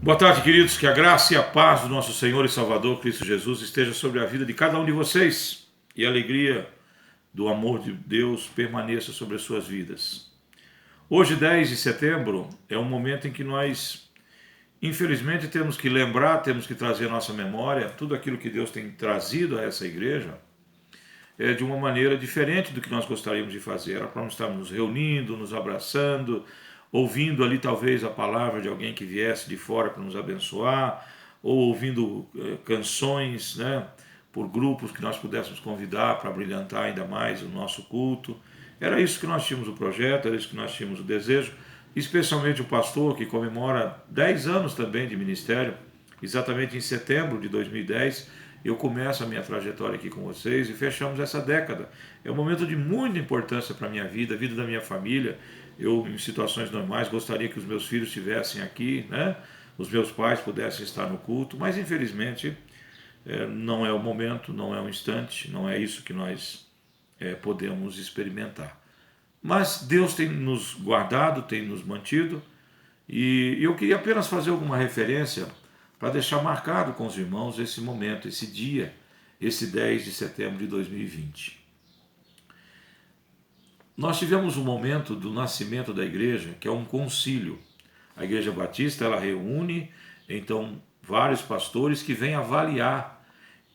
Boa tarde, queridos. Que a graça e a paz do nosso Senhor e Salvador Cristo Jesus esteja sobre a vida de cada um de vocês e a alegria do amor de Deus permaneça sobre as suas vidas. Hoje, 10 de setembro, é um momento em que nós, infelizmente, temos que lembrar, temos que trazer à nossa memória tudo aquilo que Deus tem trazido a essa igreja de uma maneira diferente do que nós gostaríamos de fazer. Era para nós estarmos nos reunindo, nos abraçando, ouvindo ali talvez a palavra de alguém que viesse de fora para nos abençoar, ou ouvindo canções, né, por grupos que nós pudéssemos convidar para brilhantar ainda mais o nosso culto. Era isso que nós tínhamos o projeto, era isso que nós tínhamos o desejo, especialmente o pastor que comemora 10 anos também de ministério, exatamente em setembro de 2010, eu começo a minha trajetória aqui com vocês e fechamos essa década. É um momento de muita importância para a minha vida, a vida da minha família. Eu, em situações normais, gostaria que os meus filhos estivessem aqui, né? Os meus pais pudessem estar no culto, mas infelizmente não é o momento, não é o instante, não é isso que nós podemos experimentar. Mas Deus tem nos guardado, tem nos mantido, e eu queria apenas fazer alguma referência para deixar marcado com os irmãos esse momento, esse dia, esse 10 de setembro de 2020. Nós tivemos um momento do nascimento da igreja, que é um concílio. A Igreja Batista, ela reúne, então, vários pastores que vêm avaliar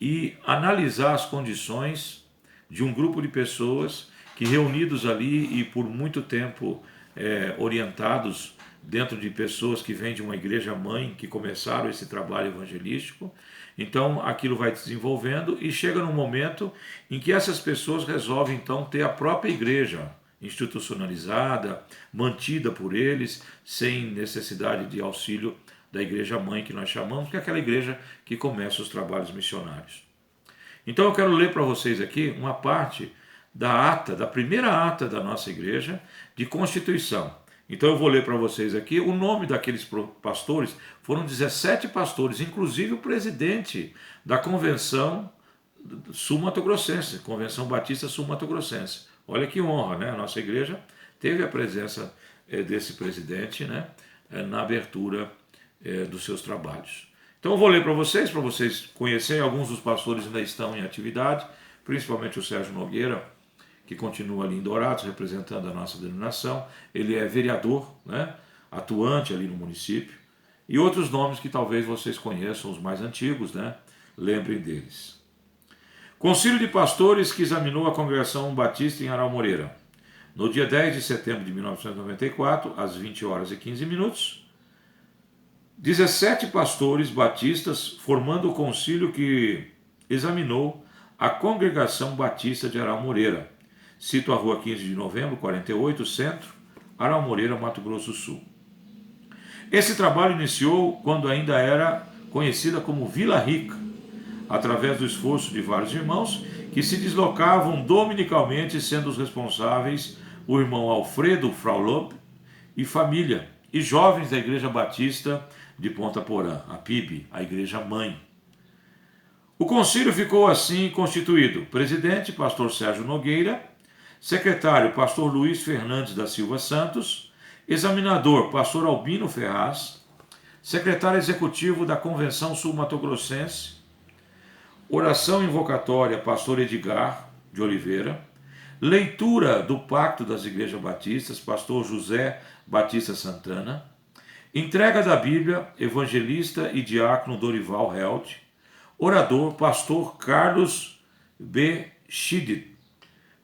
e analisar as condições de um grupo de pessoas que, reunidos ali e por muito tempo orientados dentro de pessoas que vêm de uma igreja mãe, que começaram esse trabalho evangelístico, então aquilo vai desenvolvendo e chega num momento em que essas pessoas resolvem então ter a própria igreja institucionalizada, mantida por eles, sem necessidade de auxílio da igreja mãe, que nós chamamos, que é aquela igreja que começa os trabalhos missionários. Então eu quero ler para vocês aqui uma parte da ata, da primeira ata da nossa igreja de constituição. Então eu vou ler para vocês aqui o nome daqueles pastores. Foram 17 pastores, inclusive o presidente da Convenção Sul-Mato-Grossense, Convenção Batista Sul-Mato-Grossense. Olha que honra, né? A nossa igreja teve a presença desse presidente, né, na abertura dos seus trabalhos. Então eu vou ler para vocês conhecerem. Alguns dos pastores ainda estão em atividade, principalmente o Sérgio Nogueira, que continua ali em Dourados, representando a nossa denominação. Ele é vereador, né, atuante ali no município. E outros nomes que talvez vocês conheçam, os mais antigos, né, lembrem deles. Concílio de Pastores que examinou a Congregação Batista em Aral Moreira. No dia 10 de setembro de 1994, às 20 horas e 15 minutos, 17 pastores batistas formando o concílio que examinou a Congregação Batista de Aral Moreira. Cito a rua 15 de novembro, 48, Centro, Aral Moreira, Mato Grosso do Sul. Esse trabalho iniciou quando ainda era conhecida como Vila Rica, através do esforço de vários irmãos que se deslocavam dominicalmente, sendo os responsáveis o irmão Alfredo Fraulob e família, e jovens da Igreja Batista de Ponta Porã, a PIB, a Igreja Mãe. O concílio ficou assim constituído: presidente, pastor Sérgio Nogueira; secretário, pastor Luiz Fernandes da Silva Santos; examinador, pastor Albino Ferraz; secretário executivo da Convenção Sul-Mato-Grossense; oração invocatória, pastor Edgar de Oliveira; leitura do Pacto das Igrejas Batistas, pastor José Batista Santana; entrega da Bíblia, evangelista e diácono Dorival Held; orador, pastor Carlos B. Schidid,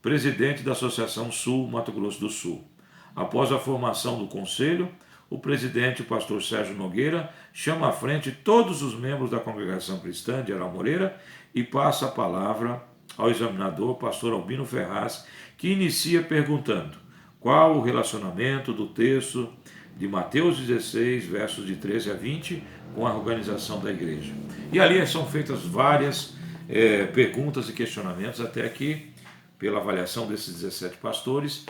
presidente da Associação Sul Mato Grosso do Sul. Após a formação do conselho, o presidente, o pastor Sérgio Nogueira, chama à frente todos os membros da congregação cristã de Aral Moreira e passa a palavra ao examinador, pastor Albino Ferraz, que inicia perguntando qual o relacionamento do texto de Mateus 16, versos de 13 a 20, com a organização da igreja. E ali são feitas várias perguntas e questionamentos, até que, pela avaliação desses 17 pastores,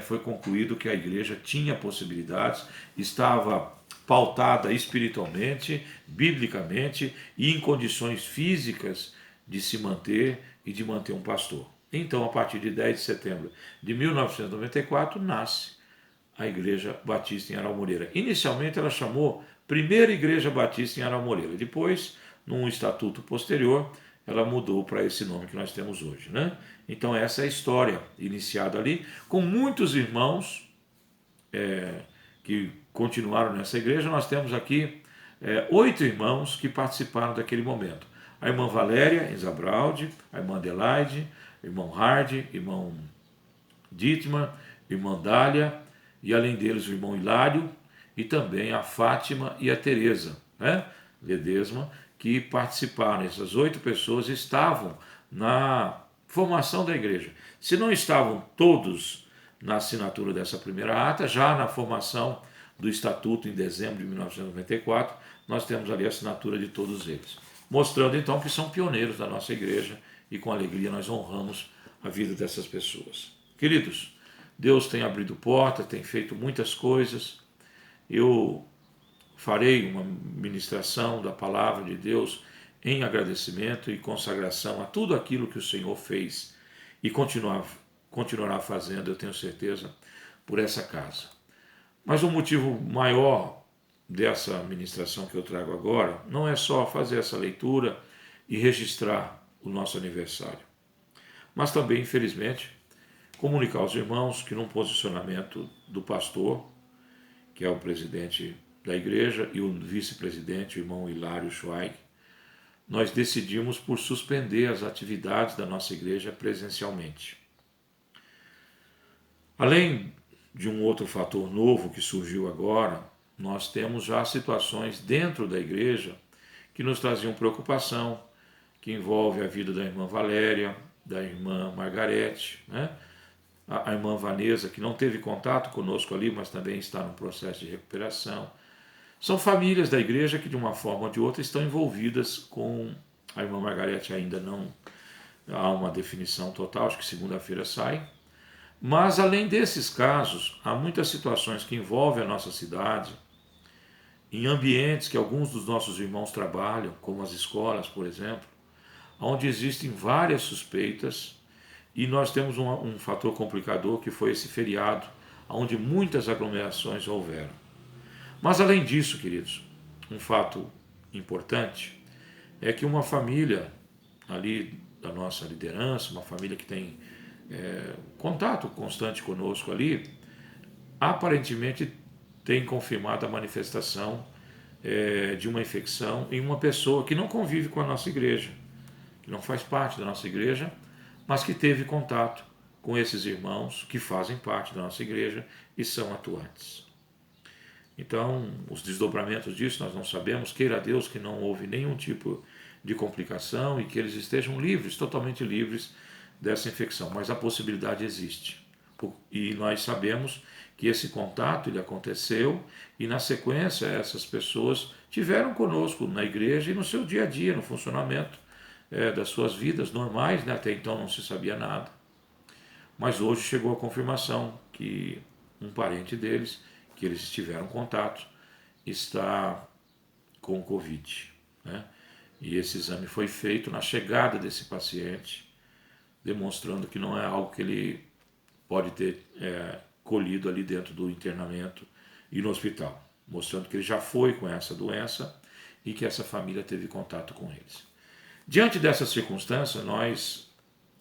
foi concluído que a igreja tinha possibilidades, estava pautada espiritualmente, biblicamente e em condições físicas de se manter e de manter um pastor. Então, a partir de 10 de setembro de 1994, nasce a Igreja Batista em Aral Moreira. Inicialmente ela chamou primeira igreja batista em Aral Moreira. Depois, num estatuto posterior, ela mudou para esse nome que nós temos hoje, né? Então essa é a história iniciada ali, com muitos irmãos que continuaram nessa igreja. Nós temos aqui 8 irmãos que participaram daquele momento. A irmã Valéria, em Zabralde, a irmã Adelaide, irmão Hard, irmão Dietmar, irmã Dália, e além deles o irmão Hilário, e também a Fátima e a Teresa, né? Ledesma, que participaram. Essas 8 pessoas estavam na formação da igreja. Se não estavam todos na assinatura dessa primeira ata, já na formação do estatuto em dezembro de 1994, nós temos ali a assinatura de todos eles, mostrando então que são pioneiros da nossa igreja, e com alegria nós honramos a vida dessas pessoas. Queridos, Deus tem abrido portas, tem feito muitas coisas. Eu farei uma ministração da palavra de Deus em agradecimento e consagração a tudo aquilo que o Senhor fez e continuará fazendo, eu tenho certeza, por essa casa. Mas o motivo maior dessa ministração que eu trago agora não é só fazer essa leitura e registrar o nosso aniversário, mas também, infelizmente, comunicar aos irmãos que num posicionamento do pastor, que é o presidente da igreja, e o vice-presidente, o irmão Hilário Schweig, nós decidimos por suspender as atividades da nossa igreja presencialmente. Além de um outro fator novo que surgiu agora, nós temos já situações dentro da igreja que nos traziam preocupação, que envolve a vida da irmã Valéria, da irmã Margarete, né? A irmã Vanessa, que não teve contato conosco ali, mas também está no processo de recuperação. São famílias da igreja que, de uma forma ou de outra, estão envolvidas com a irmã Margarete. Ainda não há uma definição total, acho que segunda-feira sai. Mas, além desses casos, há muitas situações que envolvem a nossa cidade, em ambientes que alguns dos nossos irmãos trabalham, como as escolas, por exemplo, onde existem várias suspeitas, e nós temos um fator complicador, que foi esse feriado, onde muitas aglomerações houveram. Mas, além disso, queridos, um fato importante é que uma família ali da nossa liderança, uma família que tem contato constante conosco ali, aparentemente tem confirmado a manifestação de uma infecção em uma pessoa que não convive com a nossa igreja, que não faz parte da nossa igreja, mas que teve contato com esses irmãos que fazem parte da nossa igreja e são atuantes. Então, os desdobramentos disso nós não sabemos. Queira Deus que não houve nenhum tipo de complicação e que eles estejam livres, totalmente livres dessa infecção, mas a possibilidade existe. E nós sabemos que esse contato ele aconteceu e, na sequência, essas pessoas tiveram conosco na igreja e no seu dia a dia, no funcionamento das suas vidas normais, né? Até então não se sabia nada. Mas hoje chegou a confirmação que um parente deles, que eles tiveram contato, está com Covid, né? E esse exame foi feito na chegada desse paciente, demonstrando que não é algo que ele pode ter colhido ali dentro do internamento e no hospital, mostrando que ele já foi com essa doença e que essa família teve contato com eles. Diante dessa circunstância, nós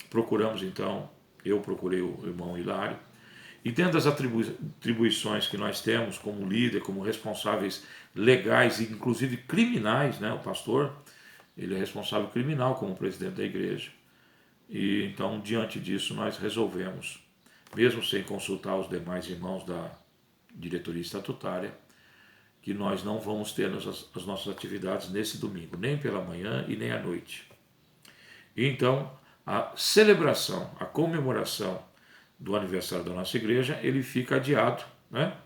procuramos então, eu procurei o irmão Hilário, e dentro das atribuições que nós temos como líder, como responsáveis legais e inclusive criminais, né? O pastor, ele é responsável criminal como presidente da igreja. E então, diante disso, nós resolvemos, mesmo sem consultar os demais irmãos da diretoria estatutária, que nós não vamos ter as nossas atividades nesse domingo, nem pela manhã e nem à noite. E então, a celebração, a comemoração do aniversário da nossa igreja, ele fica adiado, né,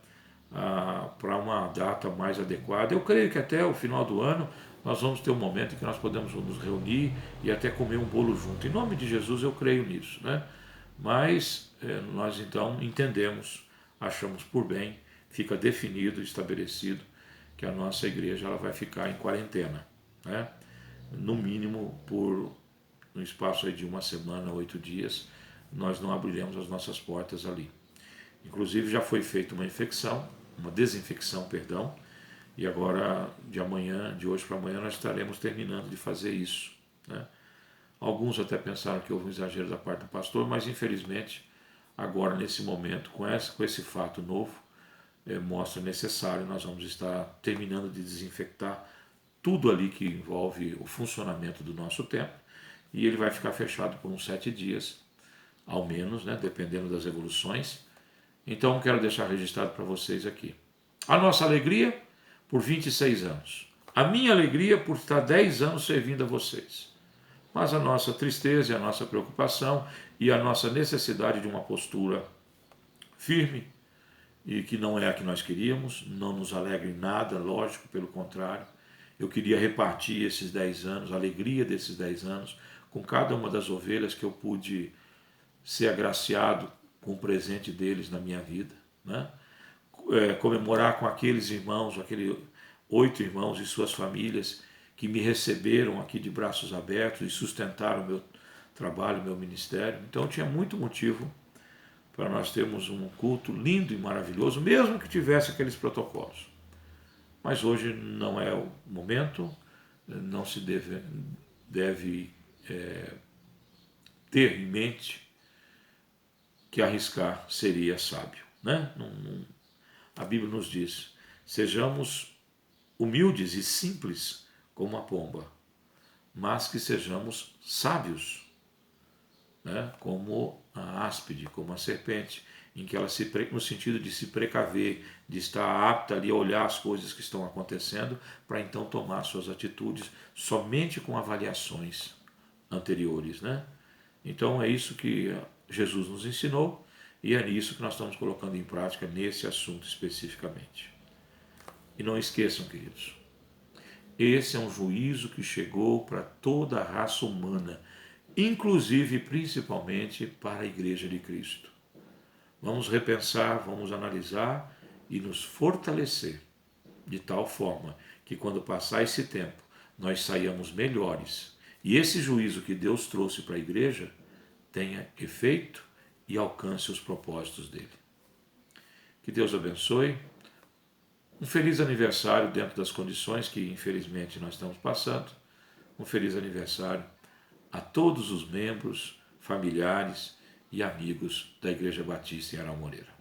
para uma data mais adequada. Eu creio que até o final do ano nós vamos ter um momento em que nós podemos nos reunir e até comer um bolo junto. Em nome de Jesus eu creio nisso, né? Mas nós então entendemos, achamos por bem, fica definido, estabelecido que a nossa igreja ela vai ficar em quarentena, né? No mínimo por um espaço aí de 1 semana, 8 dias, nós não abriremos as nossas portas ali. Inclusive já foi feita uma desinfecção, E agora, de hoje para amanhã, nós estaremos terminando de fazer isso, né? Alguns até pensaram que houve um exagero da parte do pastor, mas infelizmente, agora nesse momento, com esse fato novo, mostra necessário, nós vamos estar terminando de desinfectar tudo ali que envolve o funcionamento do nosso templo, e ele vai ficar fechado por uns 7 dias, ao menos, né, dependendo das evoluções. Então quero deixar registrado para vocês aqui. A nossa alegria por 26 anos. A minha alegria por estar 10 anos servindo a vocês. Mas a nossa tristeza e a nossa preocupação e a nossa necessidade de uma postura firme, e que não é a que nós queríamos, não nos alegra em nada, lógico, pelo contrário. Eu queria repartir esses 10 anos, a alegria desses 10 anos, com cada uma das ovelhas que eu pude ser agraciado com o presente deles na minha vida, né? Comemorar com aqueles irmãos, aqueles 8 irmãos e suas famílias que me receberam aqui de braços abertos e sustentaram o meu trabalho, o meu ministério. Então tinha muito motivo para nós termos um culto lindo e maravilhoso, mesmo que tivesse aqueles protocolos. Mas hoje não é o momento, não se deve ter em mente que arriscar seria sábio, né? A Bíblia nos diz: sejamos humildes e simples como a pomba, mas que sejamos sábios, né? Como a áspide, como a serpente, em que ela no sentido de se precaver, de estar apta ali a olhar as coisas que estão acontecendo, para então tomar suas atitudes somente com avaliações anteriores, né? Então é isso que Jesus nos ensinou, e é nisso que nós estamos colocando em prática nesse assunto especificamente. E não esqueçam, queridos, esse é um juízo que chegou para toda a raça humana, inclusive e principalmente para a Igreja de Cristo. Vamos repensar, vamos analisar e nos fortalecer, de tal forma que quando passar esse tempo, nós saiamos melhores. E esse juízo que Deus trouxe para a igreja tenha efeito e alcance os propósitos dele. Que Deus abençoe. Um feliz aniversário dentro das condições que infelizmente nós estamos passando. Um feliz aniversário a todos os membros, familiares e amigos da Igreja Batista em Aramoreira.